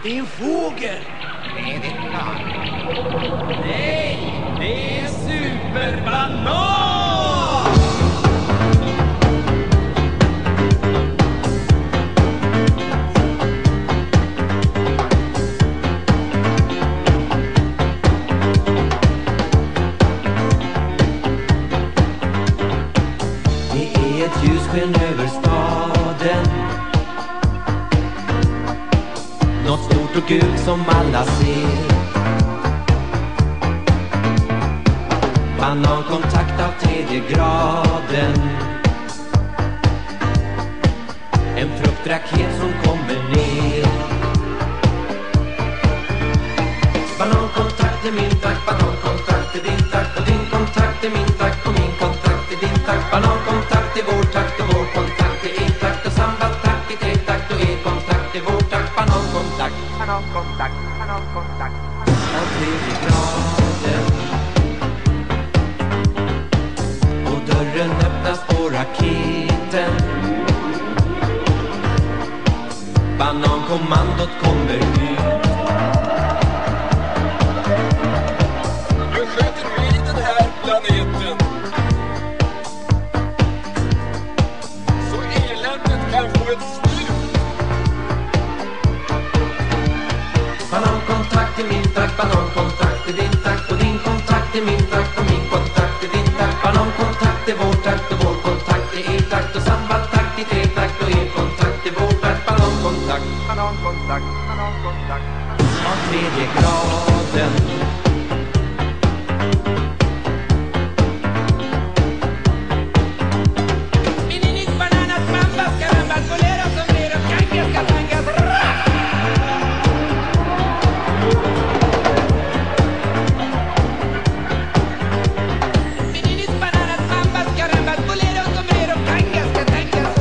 Det är en fågel. Det är ditt plan. Nej, det är superbanan! Det är ett ljussken över staden, något stort och gult som alla ser. Banankontakt av 3:e graden, en fruktraket som kommer ner. Banankontakt är min takt, banankontakt är din takt, och din kontakt är min takt, och min kontakt är din takt. Banankontakt är vår takt, och vår kontakt är er takt, och sambaltakt är 3-takt, och er kontakt är vår takt. Banankontakt, Banankontakt, banankontakt. av 3:e graden, och dörren öppnas på raketen. Banankommandot kommer ut. Nu sköter vi den här planeten, så eländet kan få ett slut. Banankontakt är min takt, banankontakt är din takt, och din kontakt är min takt, och min kontakt är din takt. Banankontakt är vår takt, och vår kontakt är er takt, och sambaltakt är 3-takt, och er kontakt är vår takt. Banankontakt, Banankontakt, banankontakt. av 3:e graden. Mininis, bananas, mambas, carambas, boleros, sombreros, cangas, catangas. Mininis, bananas, mambas, carambas, boleros, sombreros, cangas, catangas.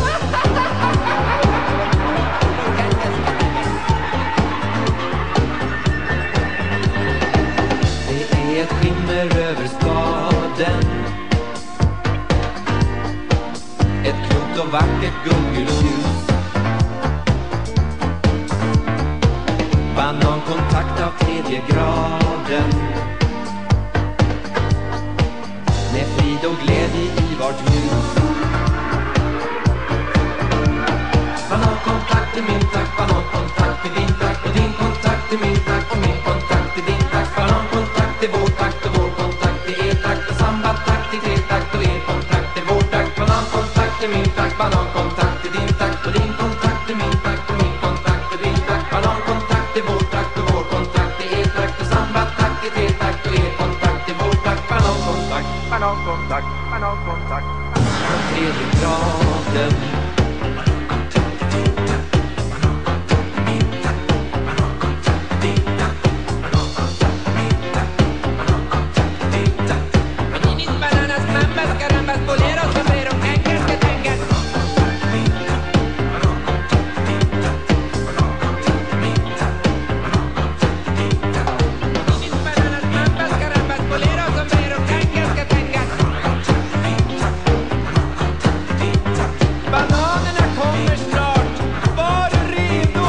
Det är ett skimmer över staden, ett klokt och vackert gubbljus. Banankontakt av 3:e graden, med frid och glädje i vart ljus. Banankontakt är min takt, banankontakt är din takt, och din kontakt är min takt, och min kontakt är din takt. Banankontakt är vår takt, och vår kontakt är er takt, och sambaltakt är 3-takt, och er kontakt är vår takt. Banankontakt är min takt, banankontakt är din takt, och din kontakt är min takt, och min kontakt är din takt. Banankontakt är vår takt, och vår kontakt är er takt, och sambaltakt är 3-takt, och er kontakt är vår takt. Banankontakt, Banankontakt, banankontakt. av 3:e graden. Mininis, bananas, mambas, carambas, boleros, sombreros, cangas, catangas. Mininis, bananas, mambas, carambas, boleros, sombreros, cangas, catangas. Bananerna kommer snart, var redo!